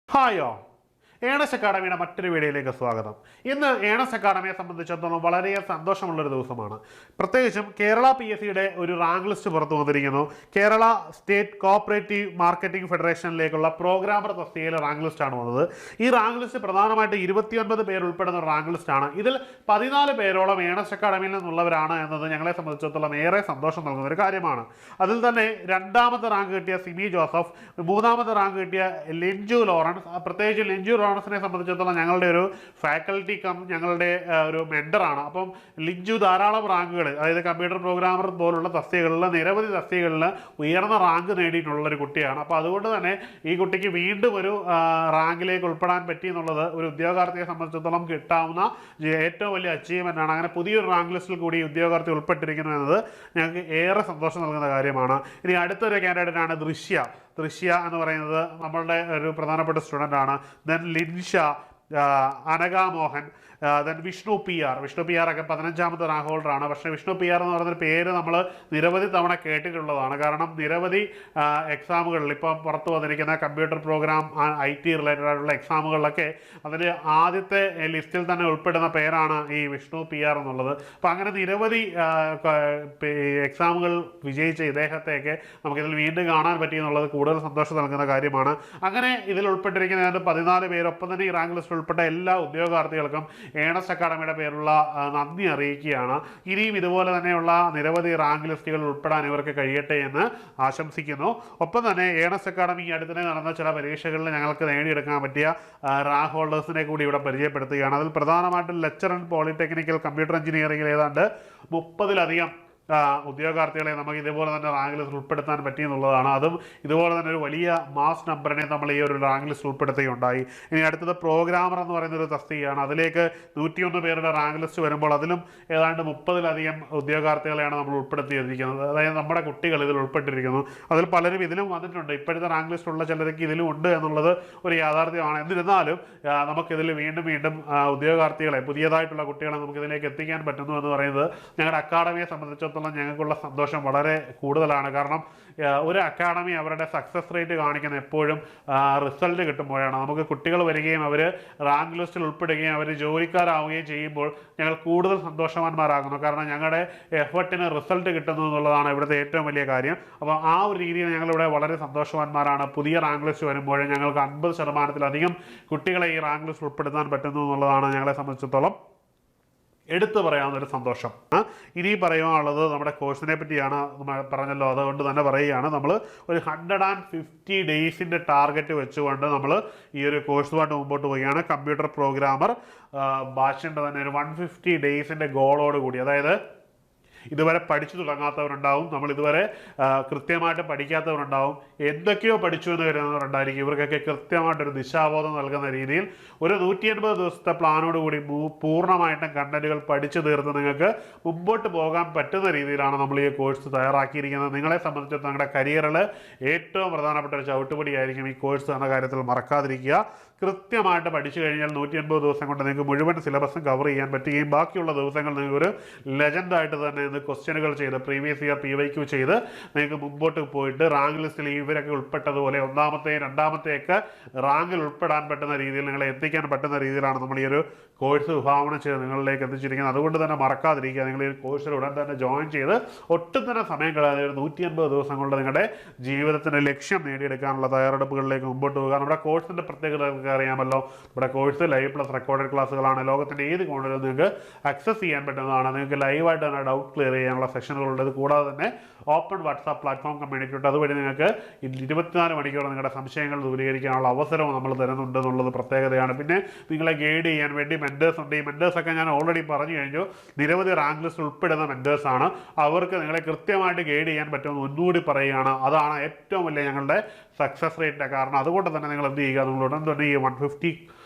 ഹായോ earnest അക്കാഡമിയുടെ മറ്റൊരു വീഡിയോയിലേക്ക് സ്വാഗതം. ഇന്ന് ഏണസ് അക്കാഡമിയെ സംബന്ധിച്ചിടത്തോളം വളരെ സന്തോഷമുള്ളൊരു ദിവസമാണ്. പ്രത്യേകിച്ചും കേരള PSCയുടെ ഒരു റാങ്ക് ലിസ്റ്റ് പുറത്തു വന്നിരിക്കുന്നു. കേരള സ്റ്റേറ്റ് കോഓപ്പറേറ്റീവ് മാർക്കറ്റിംഗ് ഫെഡറേഷനിലേക്കുള്ള പ്രോഗ്രാമർ തസ്തികയിലെ റാങ്ക് ലിസ്റ്റാണ് വന്നത്. ഈ റാങ്ക് ലിസ്റ്റ് പ്രധാനമായിട്ട് 29 പേര് ഉൾപ്പെടുന്ന റാങ്ക് ലിസ്റ്റാണ്. ഇതിൽ 14 പേരോളം ഏണസ് അക്കാഡമിയിൽ നിന്നുള്ളവരാണ് എന്നത് ഞങ്ങളെ സംബന്ധിച്ചിടത്തോളം ഏറെ സന്തോഷം നൽകുന്ന ഒരു കാര്യമാണ്. അതിൽ തന്നെ രണ്ടാമത്തെ റാങ്ക് കിട്ടിയ സിമി ജോസഫ്, മൂന്നാമത്തെ റാങ്ക് കിട്ടിയ ലിൻജു ലോറൻസ്. പ്രത്യേകിച്ച് ലിൻജു ലോറൻസിനെ സംബന്ധിച്ചിടത്തോളം ഞങ്ങളുടെ ഒരു ഫാക്കൽറ്റി ഞങ്ങളുടെ ഒരു മെൻറ്ററാണ്. അപ്പം ലിൻജു ധാരാളം റാങ്കുകൾ, അതായത് കമ്പ്യൂട്ടർ പ്രോഗ്രാമർ പോലുള്ള തസ്തികകളിൽ നിരവധി തസ്തികകളിൽ ഉയർന്ന റാങ്ക് നേടിയിട്ടുള്ള ഒരു കുട്ടിയാണ്. അപ്പോൾ അതുകൊണ്ട് തന്നെ ഈ കുട്ടിക്ക് വീണ്ടും ഒരു റാങ്കിലേക്ക് ഉൾപ്പെടാൻ പറ്റി എന്നുള്ളത് ഒരു ഉദ്യോഗാർത്ഥിയെ സംബന്ധിച്ചിടത്തോളം കിട്ടാവുന്ന ഏറ്റവും വലിയ അച്ചീവ്മെൻ്റ് ആണ്. അങ്ങനെ പുതിയൊരു റാങ്ക് ലിസ്റ്റിൽ കൂടി ഉദ്യോഗാർത്ഥി ഉൾപ്പെട്ടിരിക്കുന്നു എന്നത് ഞങ്ങൾക്ക് ഏറെ സന്തോഷം നൽകുന്ന കാര്യമാണ്. ഇനി അടുത്തൊരു കാൻഡിഡേറ്റാണ് ദൃശ്യ എന്ന് പറയുന്നത് നമ്മളുടെ ഒരു പ്രധാനപ്പെട്ട സ്റ്റുഡൻ്റ് ആണ്. Then Linsha, Anagha Mohan, then Vishnu P R ഒക്കെ 15ാമത്തെ റാങ്ക് ഹോൾഡറാണ്. പക്ഷേ വിഷ്ണു പി ആർ എന്ന് പറയുന്നൊരു പേര് നമ്മൾ നിരവധി തവണ കേട്ടിട്ടുള്ളതാണ്. കാരണം നിരവധി എക്സാമുകളിൽ ഇപ്പം പുറത്തു വന്നിരിക്കുന്ന കമ്പ്യൂട്ടർ പ്രോഗ്രാം IT റിലേറ്റഡ് ആയിട്ടുള്ള എക്സാമുകളിലൊക്കെ അതിന് ആദ്യത്തെ ലിസ്റ്റിൽ തന്നെ ഉൾപ്പെടുന്ന പേരാണ് ഈ വിഷ്ണു പി ആർ എന്നുള്ളത്. അപ്പോൾ അങ്ങനെ നിരവധി എക്സാമുകൾ വിജയിച്ച ഇദ്ദേഹത്തെയൊക്കെ നമുക്കിതിൽ വീണ്ടും കാണാൻ പറ്റിയെന്നുള്ളത് കൂടുതൽ സന്തോഷം നൽകുന്ന കാര്യമാണ്. അങ്ങനെ ഇതിൽ ഉൾപ്പെട്ടിരിക്കുന്ന 14 പേര്, ഒപ്പം തന്നെ ഈ റാങ്ക് ലിസ്റ്റിൽ ഉൾപ്പെട്ട എല്ലാ ഉദ്യോഗാർത്ഥികൾക്കും ഏണസ് അക്കാഡമിയുടെ പേരുള്ള നന്ദി അറിയിക്കുകയാണ്. ഇനിയും ഇതുപോലെ തന്നെയുള്ള നിരവധി റാങ്ക് ലിസ്റ്റുകൾ ഉൾപ്പെടാൻ ഇവർക്ക് കഴിയട്ടെ എന്ന് ആശംസിക്കുന്നു. ഒപ്പം തന്നെ ഏണസ് അക്കാഡമി ഈ അടുത്തിടെ നടന്ന ചില പരീക്ഷകളിൽ ഞങ്ങൾക്ക് നേടിയെടുക്കാൻ പറ്റിയ റാങ്ക് ഹോൾഡേഴ്സിനെ കൂടി ഇവിടെ പരിചയപ്പെടുത്തുകയാണ്. അതിൽ പ്രധാനമായിട്ടും ലെക്ചർ ആൻഡ് പോളിടെക്നിക്കൽ കമ്പ്യൂട്ടർ എഞ്ചിനീയറിംഗിൽ ഏതാണ്ട് 30-ലധികം ഉദ്യോഗാർത്ഥികളെ നമുക്ക് ഇതുപോലെ തന്നെ റാങ്ക് ലിസ്റ്റ് ഉൾപ്പെടുത്താൻ പറ്റിയെന്നുള്ളതാണ്. അതും ഇതുപോലെ തന്നെ ഒരു വലിയ മാസ് നമ്പറിനെ നമ്മൾ ഈ ഒരു റാങ്ക് ലിസ്റ്റ് ഉൾപ്പെടുത്തുകയുണ്ടായി. ഇനി അടുത്തത് പ്രോഗ്രാമർ എന്ന് പറയുന്ന ഒരു തസ്തികയാണ്. അതിലേക്ക് 101 പേരുടെ റാങ്ക് ലിസ്റ്റ് വരുമ്പോൾ അതിലും ഏതാണ്ട് 30-ലധികം ഉദ്യോഗാർത്ഥികളെയാണ് നമ്മൾ ഉൾപ്പെടുത്തിയിരിക്കുന്നത്. അതായത് നമ്മുടെ കുട്ടികൾ ഇതിൽ ഉൾപ്പെട്ടിരിക്കുന്നു. അതിൽ പലരും ഇതിലും വന്നിട്ടുണ്ട്. ഇപ്പോഴത്തെ റാങ്ക് ലിസ്റ്റുള്ള ചിലർക്ക് ഇതിലും ഉണ്ട് എന്നുള്ളത് ഒരു യാഥാർത്ഥ്യമാണ്. എന്നിരുന്നാലും നമുക്കിതിൽ വീണ്ടും ഉദ്യോഗാർത്ഥികളെ, പുതിയതായിട്ടുള്ള കുട്ടികളെ നമുക്കിതിലേക്ക് എത്തിക്കാൻ പറ്റുന്നു എന്ന് പറയുന്നത് ഞങ്ങളുടെ അക്കാഡമിയെ സംബന്ധിച്ചിടത്തോളം ഞങ്ങൾക്കുള്ള സന്തോഷം വളരെ കൂടുതലാണ്. കാരണം ഒരു അക്കാഡമി അവരുടെ സക്സസ് റേറ്റ് കാണിക്കുന്ന എപ്പോഴും റിസൾട്ട് കിട്ടുമ്പോഴാണ്. നമുക്ക് കുട്ടികൾ വരികയും അവർ റാങ്ക് ലിസ്റ്റിൽ ഉൾപ്പെടുകയും അവർ ജോലിക്കാരാവുകയും ചെയ്യുമ്പോൾ ഞങ്ങൾ കൂടുതൽ സന്തോഷവാന്മാരാകുന്നു. കാരണം ഞങ്ങളുടെ എഫർട്ടിന് റിസൾട്ട് കിട്ടുന്നു എന്നുള്ളതാണ് ഇവിടുത്തെ ഏറ്റവും വലിയ കാര്യം. അപ്പോൾ ആ ഒരു രീതിയിൽ ഞങ്ങളിവിടെ വളരെ സന്തോഷവാന്മാരാണ്. പുതിയ റാങ്ക് ലിസ്റ്റ് വരുമ്പോൾ ഞങ്ങൾക്ക് 50%-ലധികം കുട്ടികളെ ഈ റാങ്ക് ലിസ്റ്റ് ഉൾപ്പെടുത്താൻ പറ്റുന്നു എന്നുള്ളതാണ് ഞങ്ങളെ സംബന്ധിച്ചിടത്തോളം എടുത്തു പറയാവുന്നൊരു സന്തോഷം. ഇനി പറയുവാനുള്ളത് നമ്മുടെ കോഴ്സിനെ പറ്റിയാണ്. പറഞ്ഞല്ലോ, അതുകൊണ്ട് തന്നെ പറയുകയാണ്. നമ്മൾ ഒരു 150 ഡേയ്സിൻ്റെ ടാർഗറ്റ് വെച്ചുകൊണ്ട് നമ്മൾ ഈ ഒരു കോഴ്സുമായിട്ട് മുമ്പോട്ട് പോവുകയാണ്. കമ്പ്യൂട്ടർ പ്രോഗ്രാമർ ബാച്ചിൻ്റെ തന്നെ ഒരു 150 ഡേയ്സിൻ്റെ ഗോളോട് കൂടി, അതായത് ഇതുവരെ പഠിച്ചു തുടങ്ങാത്തവരുണ്ടാവും, നമ്മൾ ഇതുവരെ കൃത്യമായിട്ട് പഠിക്കാത്തവരുണ്ടാവും, എന്തൊക്കെയോ പഠിച്ചു എന്ന് കരുതുന്നവരുണ്ടായിരിക്കും. ഇവർക്കൊക്കെ കൃത്യമായിട്ടൊരു ദിശാബോധം നൽകുന്ന രീതിയിൽ ഒരു 180 ദിവസത്തെ പ്ലാനോട് കൂടി പൂർണ്ണമായിട്ടും കണ്ടന്റുകൾ പഠിച്ചു തീർത്ത് നിങ്ങൾക്ക് മുമ്പോട്ട് പോകാൻ പറ്റുന്ന രീതിയിലാണ് നമ്മൾ ഈ കോഴ്സ് തയ്യാറാക്കിയിരിക്കുന്നത്. നിങ്ങളെ സംബന്ധിച്ചിടത്തോളം നിങ്ങളുടെ കരിയറിൽ ഏറ്റവും പ്രധാനപ്പെട്ട ഒരു ചവിട്ടുപടിയായിരിക്കും ഈ കോഴ്സ് എന്ന കാര്യത്തിൽ മറക്കാതിരിക്കുക. കൃത്യമായിട്ട് പഠിച്ചു കഴിഞ്ഞാൽ 180 ദിവസം കൊണ്ട് നിങ്ങൾക്ക് മുഴുവൻ സിലബസും കവർ ചെയ്യാൻ പറ്റുകയും ബാക്കിയുള്ള ദിവസങ്ങൾ നിങ്ങൾക്ക് ഒരു ലെജൻഡായിട്ട് തന്നെ ക്വസ്റ്റ്യനുകൾ ചെയ്ത് പ്രീവിയസ് ഇയർ PYQ ചെയ്ത് നിങ്ങൾക്ക് മുമ്പോട്ട് പോയിട്ട് റാങ്ക് ലിസ്റ്റിൽ ഇവരൊക്കെ ഉൾപ്പെട്ടതുപോലെ ഒന്നാമത്തെയും രണ്ടാമത്തെയൊക്കെ റാങ്കിൽ ഉൾപ്പെടാൻ പറ്റുന്ന രീതിയിൽ നിങ്ങളെ എത്തിക്കാൻ പറ്റുന്ന രീതിയിലാണ് നമ്മൾ ഈ ഒരു കോഴ്സ് വിഭാവനം ചെയ്ത് നിങ്ങളിലേക്ക് എത്തിച്ചിരിക്കുന്നത്. അതുകൊണ്ട് തന്നെ മറക്കാതിരിക്കുക. നിങ്ങൾ ഈ കോഴ്സിൽ ഉടൻ തന്നെ ജോയിൻ ചെയ്ത് ഒട്ടും തന്നെ സമയം കളയാതെ 180 ദിവസം കൊണ്ട് നിങ്ങളുടെ ജീവിതത്തിൻ്റെ ലക്ഷ്യം നേടിയെടുക്കാനുള്ള തയ്യാറെടുപ്പുകളിലേക്ക് മുമ്പോട്ട് പോകുക. നമ്മുടെ കോഴ്സിൻ്റെ പ്രത്യേകത അറിയാമല്ലോ. നമ്മുടെ കോഴ്സ് ലൈവ് പ്ലസ് റെക്കോർഡഡ് ക്ലാസ്സുകളാണ്. ലോകത്തിൻ്റെ ഏത് കോണിലും നിങ്ങൾക്ക് ആക്സസ് ചെയ്യാൻ പറ്റുന്നതാണ്. നിങ്ങൾക്ക് ലൈവായിട്ട് തന്നെ ഡൗട്ട് ക്ലിയർ ചെയ്യാനുള്ള സെഷനുകളുണ്ട്. ഇത് കൂടാതെ തന്നെ ഓപ്പൺ വാട്സാപ്പ് പ്ലാറ്റ്ഫോം കമ്മ്യൂണിറ്റി ഉണ്ട്. അതുവഴി നിങ്ങൾക്ക് 24 മണിക്കൂർ നിങ്ങളുടെ സംശയങ്ങൾ ദൂരീകരിക്കാനുള്ള അവസരവും നമ്മൾ തരുന്നുണ്ട് എന്നുള്ളത് പ്രത്യേകതയാണ്. പിന്നെ നിങ്ങളെ ഗൈഡ് ചെയ്യാൻ വേണ്ടി മെൻറ്റേഴ്സ് ഉണ്ട്. ഈ മെൻറ്റേഴ്സൊക്കെ ഞാൻ ഓൾറെഡി പറഞ്ഞു കഴിഞ്ഞു, നിരവധി റാങ്ക് ലിസ്റ്റ് ഉൾപ്പെടുന്ന മെൻറ്റേഴ്സാണ്. അവർക്ക് നിങ്ങളെ കൃത്യമായിട്ട് ഗൈഡ് ചെയ്യാൻ പറ്റുമെന്ന് ഒന്നുകൂടി പറയുകയാണ്. അതാണ് ഏറ്റവും വലിയ ഞങ്ങളുടെ സക്സസ് റേറ്റിൻ്റെ കാരണം. അതുകൊണ്ട് തന്നെ നിങ്ങൾ എന്ത് ചെയ്യുക, നിങ്ങൾ ഉടൻ തന്നെ ഈ 150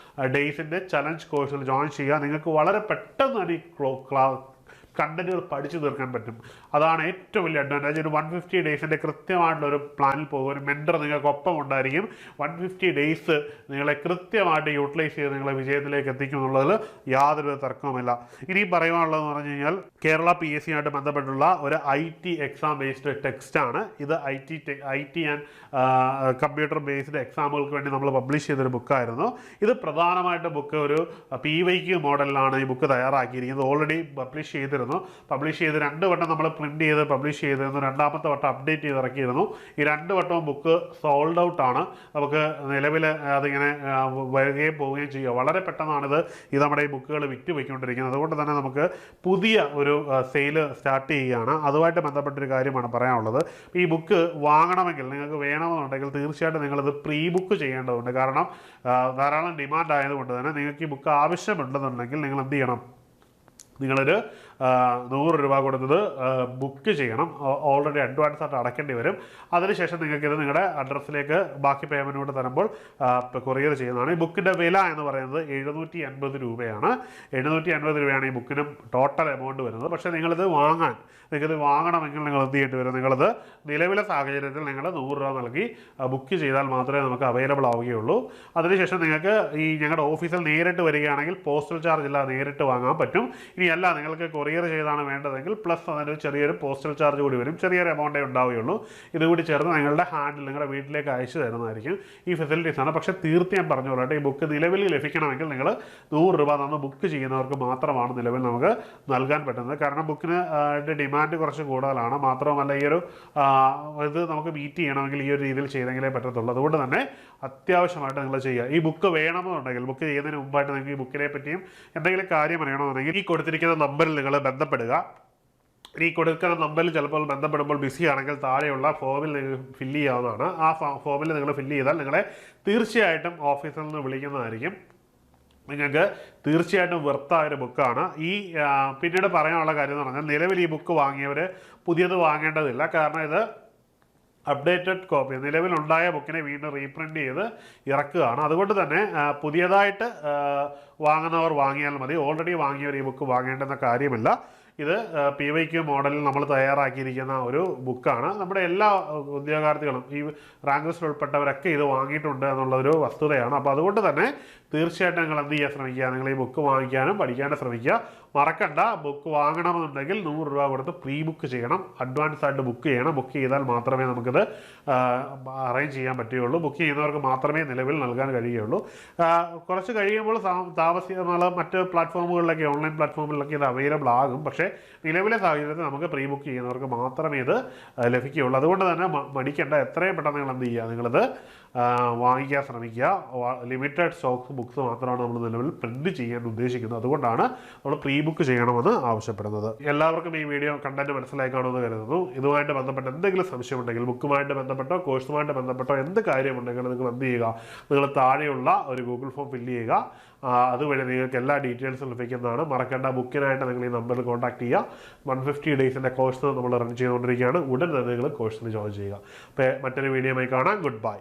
ഡേയ്സിൻ്റെ ചലഞ്ച് കോഴ്സിൽ ജോയിൻ ചെയ്യുക. നിങ്ങൾക്ക് വളരെ പെട്ടെന്ന് തന്നെ ഈ കണ്ടന്റുകൾ പഠിച്ചു തീർക്കാൻ പറ്റും. അതാണ് ഏറ്റവും വലിയ അഡ്വാൻറ്റേജ്. ഒരു 150 ഡേയ്സിൻ്റെ കൃത്യമായിട്ടുള്ള ഒരു പ്ലാനിൽ പോകും. ഒരു മെൻറ്റർ നിങ്ങൾക്ക് ഒപ്പം ഉണ്ടായിരിക്കും. 150 ഡേയ്സ് നിങ്ങളെ കൃത്യമായിട്ട് യൂട്ടിലൈസ് ചെയ്ത് നിങ്ങളെ വിജയത്തിലേക്ക് എത്തിക്കും എന്നുള്ളതിൽ യാതൊരു തർക്കവുമില്ല. ഇനിയും പറയുവാനുള്ളതെന്ന് പറഞ്ഞു കഴിഞ്ഞാൽ കേരള PSC ആയിട്ട് ബന്ധപ്പെട്ടുള്ള ഒരു IT എക്സാം ബേസ്ഡ് ടെക്സ്റ്റാണ് ഇത്. IT ആൻഡ് കമ്പ്യൂട്ടർ ബേസ്ഡ് എക്സാമുകൾക്ക് വേണ്ടി നമ്മൾ പബ്ലിഷ് ചെയ്തൊരു ബുക്കായിരുന്നു ഇത്. പ്രധാനമായിട്ട് ബുക്ക് ഒരു PYQ മോഡലിലാണ് ഈ ബുക്ക് തയ്യാറാക്കിയിരിക്കുന്നത്. ഓൾറെഡി പബ്ലിഷ് ചെയ്തിരുന്നു. 2 വട്ടം നമ്മൾ പ്രിന്റ് ചെയ്ത് പബ്ലിഷ് ചെയ്തിരുന്നു. 2ാമത്തെ വട്ടം അപ്ഡേറ്റ് ചെയ്ത് ഇറക്കിയിരുന്നു. ഈ 2 വട്ടവും ബുക്ക് സോൾഡ് ഔട്ട് ആണ്. നമുക്ക് നിലവിൽ അതിങ്ങനെ വരികയും പോവുകയും ചെയ്യുക. വളരെ പെട്ടെന്നാണിത് നമ്മുടെ ഈ ബുക്കുകൾ വിറ്റുപോയിക്കൊണ്ടിരിക്കുന്നത്. അതുകൊണ്ട് തന്നെ നമുക്ക് പുതിയ ഒരു സെയിൽ സ്റ്റാർട്ട് ചെയ്യുകയാണ്. അതുമായിട്ട് ബന്ധപ്പെട്ടൊരു കാര്യമാണ് പറയാനുള്ളത്. ഈ ബുക്ക് വാങ്ങണമെങ്കിൽ, നിങ്ങൾക്ക് വേണമെന്നുണ്ടെങ്കിൽ തീർച്ചയായിട്ടും നിങ്ങളിത് പ്രീ ബുക്ക് ചെയ്യേണ്ടതുണ്ട്. കാരണം ധാരാളം ഡിമാൻഡ് ആയതുകൊണ്ട് തന്നെ നിങ്ങൾക്ക് ഈ ബുക്ക് ആവശ്യമുണ്ടെന്നുണ്ടെങ്കിൽ നിങ്ങൾ എന്ത് ചെയ്യണം? നിങ്ങളൊരു 100 രൂപ കൊടുത്തത് ബുക്ക് ചെയ്യണം. ഓൾറെഡി അഡ്വാൻസ് ആയിട്ട് അടയ്ക്കേണ്ടി വരും. അതിനുശേഷം നിങ്ങൾക്കിത് നിങ്ങളുടെ അഡ്രസ്സിലേക്ക് ബാക്കി പേയ്മെൻറ്റ് കൂടെ തരുമ്പോൾ കൊറിയർ ചെയ്യുന്നതാണ്. ഈ ബുക്കിൻ്റെ വില എന്ന് പറയുന്നത് 750 രൂപയാണ്. 750 രൂപയാണ് ഈ ബുക്കിന് ടോട്ടൽ എമൗണ്ട് വരുന്നത്. പക്ഷേ നിങ്ങളിത് വാങ്ങണമെങ്കിൽ നിങ്ങൾ എന്ത് ചെയ്യേണ്ടി വരും? നിങ്ങളത് നിലവിലെ സാഹചര്യത്തിൽ നിങ്ങൾ 100 രൂപ നൽകി ബുക്ക് ചെയ്താൽ മാത്രമേ നമുക്ക് അവൈലബിൾ ആവുകയുള്ളൂ. അതിനുശേഷം നിങ്ങൾക്ക് ഈ ഞങ്ങളുടെ ഓഫീസിൽ നേരിട്ട് വരികയാണെങ്കിൽ പോസ്റ്റൽ ചാർജ് ഇല്ലാതെ നേരിട്ട് വാങ്ങാൻ പറ്റും. ഇനിയല്ല നിങ്ങൾക്ക് കൊറിയർ ചെയ്താണ് വേണ്ടതെങ്കിൽ പ്ലസ് അതിന് ചെറിയൊരു പോസ്റ്റൽ ചാർജ് കൂടി വരും. ചെറിയൊരു എമൗണ്ടേ ഉണ്ടാവുകയുള്ളൂ. ഇതുകൂടി ചേർന്ന് നിങ്ങളുടെ ഹാൻഡിൽ നിങ്ങളുടെ വീട്ടിലേക്ക് അയച്ചു തരുന്നതായിരിക്കും. ഈ ഫെസിലിറ്റീസാണ്. പക്ഷേ തീർച്ചയായും പറഞ്ഞോളട്ടെ, ഈ ബുക്ക് നിലവിൽ ലഭിക്കണമെങ്കിൽ നിങ്ങൾ 100 രൂപ തന്ന് ബുക്ക് ചെയ്യുന്നവർക്ക് മാത്രമാണ് നിലവിൽ നമുക്ക് നൽകാൻ പറ്റുന്നത്. കാരണം ബുക്കിന് ഡിമാൻഡ് കുറച്ച് കൂടുതലാണ്. മാത്രമല്ല ഈ ഒരു ഇത് നമുക്ക് മീറ്റ് ചെയ്യണമെങ്കിൽ ഈ ഒരു രീതിയിൽ ചെയ്തെങ്കിലേ പറ്റത്തുള്ളൂ. അതുകൊണ്ട് തന്നെ അത്യാവശ്യമായിട്ട് നിങ്ങൾ ചെയ്യുക. ഈ ബുക്ക് വേണമെന്നുണ്ടെങ്കിൽ, ബുക്ക് ചെയ്യുന്നതിന് മുമ്പായിട്ട് നിങ്ങൾക്ക് ഈ ബുക്കിനെ പറ്റിയും എന്തെങ്കിലും കാര്യം അറിയണമെന്നുണ്ടെങ്കിൽ ഈ കൊടുത്തിരിക്കുന്ന നമ്പറിൽ നിങ്ങൾ ബന്ധപ്പെടുക. ഈ കൊടുക്കുന്ന നമ്പറിൽ ചിലപ്പോൾ ബന്ധപ്പെടുമ്പോൾ ബിസി ആണെങ്കിൽ താഴെയുള്ള ഫോമിൽ നിങ്ങൾ ഫില്ല് ചെയ്യാവുന്നതാണ്. ആ ഫോമിൽ നിങ്ങൾ ഫില്ല് ചെയ്താൽ നിങ്ങളെ തീർച്ചയായിട്ടും ഓഫീസിൽ നിന്ന് വിളിക്കുന്നതായിരിക്കും. നിങ്ങൾക്ക് തീർച്ചയായിട്ടും വെർത്തായൊരു ബുക്കാണ്. പിന്നീട് പറയാനുള്ള കാര്യം എന്ന് പറഞ്ഞാൽ, നിലവിൽ ഈ ബുക്ക് വാങ്ങിയവർ പുതിയത് വാങ്ങേണ്ടതില്ല. കാരണം ഇത് അപ്ഡേറ്റഡ് കോപ്പി, നിലവിലുണ്ടായ ബുക്കിനെ വീണ്ടും റീപ്രിൻ്റ് ചെയ്ത് ഇറക്കുകയാണ്. അതുകൊണ്ട് തന്നെ പുതിയതായിട്ട് വാങ്ങുന്നവർ വാങ്ങിയാൽ മതി. ഓൾറെഡി വാങ്ങിയവർ ഈ ബുക്ക് വാങ്ങേണ്ടെന്ന കാര്യമില്ല. ഇത് PYQ മോഡലിൽ നമ്മൾ തയ്യാറാക്കിയിരിക്കുന്ന ഒരു ബുക്കാണ്. നമ്മുടെ എല്ലാ ഉദ്യോഗാർത്ഥികളും, ഈ റാങ്ക് ലിസ്റ്റിൽ ഉൾപ്പെട്ടവരൊക്കെ ഇത് വാങ്ങിയിട്ടുണ്ട് എന്നുള്ളൊരു വസ്തുതയാണ്. അപ്പോൾ അതുകൊണ്ട് തന്നെ തീർച്ചയായിട്ടും നിങ്ങൾ എന്ത് ചെയ്യാൻ ശ്രമിക്കുക? നിങ്ങൾ ഈ ബുക്ക് വാങ്ങിക്കാനും പഠിക്കാനും ശ്രമിക്കുക. മറക്കണ്ട, ബുക്ക് വാങ്ങണമെന്നുണ്ടെങ്കിൽ 100 രൂപ കൊടുത്ത് പ്രീ ബുക്ക് ചെയ്യണം. അഡ്വാൻസ് ആയിട്ട് ബുക്ക് ചെയ്യണം. ബുക്ക് ചെയ്താൽ മാത്രമേ നമുക്കിത് അറേഞ്ച് ചെയ്യാൻ പറ്റുകയുള്ളൂ. ബുക്ക് ചെയ്യുന്നവർക്ക് മാത്രമേ നിലവിൽ നൽകാൻ കഴിയുകയുള്ളൂ. കുറച്ച് കഴിയുമ്പോൾ താമസിക്കുന്ന മറ്റ് പ്ലാറ്റ്ഫോമുകളിലൊക്കെ, ഓൺലൈൻ പ്ലാറ്റ്ഫോമുകളിലൊക്കെ ഇത് അവൈലബിൾ ആകും. പക്ഷേ നിലവിലെ സാഹചര്യത്തിൽ നമുക്ക് പ്രീ ബുക്ക് ചെയ്യുന്നവർക്ക് മാത്രമേ ഇത് ലഭിക്കുകയുള്ളൂ. അതുകൊണ്ട് തന്നെ മടിക്കേണ്ട, എത്രയും പെട്ടെന്ന് നിങ്ങൾ എന്ത് ചെയ്യുക? നിങ്ങളിത് വാങ്ങിക്കാൻ ശ്രമിക്കുക. ലിമിറ്റഡ് സ്റ്റോക്സ് ബുക്സ് മാത്രമാണ് നമ്മൾ നിലവിൽ പ്രിന്റ് ചെയ്യാൻ ഉദ്ദേശിക്കുന്നത്. അതുകൊണ്ടാണ് നമ്മൾ പ്രീ ബുക്ക് ചെയ്യണമെന്ന് ആവശ്യപ്പെടുന്നത്. എല്ലാവർക്കും ഈ വീഡിയോ കണ്ടന്റ് മനസ്സിലായി കാണുമെന്ന് കരുതുന്നു. ഇതുമായിട്ട് ബന്ധപ്പെട്ട എന്തെങ്കിലും സംശയമുണ്ടെങ്കിൽ, ബുക്കുമായിട്ട് ബന്ധപ്പെട്ടോ കോഴ്സുമായിട്ട് ബന്ധപ്പെട്ടോ എന്ത് കാര്യമുണ്ടെങ്കിലും നിങ്ങൾ എന്ത് ചെയ്യുക? നിങ്ങൾ താഴെയുള്ള ഒരു ഗൂഗിൾ ഫോം ഫില്ല് ചെയ്യുക. അതുവഴി നിങ്ങൾക്ക് എല്ലാ ഡീറ്റെയിൽസും ലഭിക്കുന്നതാണ്. മറക്കേണ്ട, ബുക്കിനായിട്ട് നിങ്ങൾ ഈ നമ്പറിൽ കോൺടാക്ട് ചെയ്യുക. 150 ഡേയ്സിൻ്റെ കോഴ്സ് നമ്മൾ റൺ ചെയ്തുകൊണ്ടിരിക്കുകയാണ്. ഉടൻ തന്നെ നിങ്ങൾ കോഴ്സിന് ജോയിൻ ചെയ്യുക. അപ്പോൾ മറ്റൊരു വീഡിയോയുമായി കാണാം. Good bye.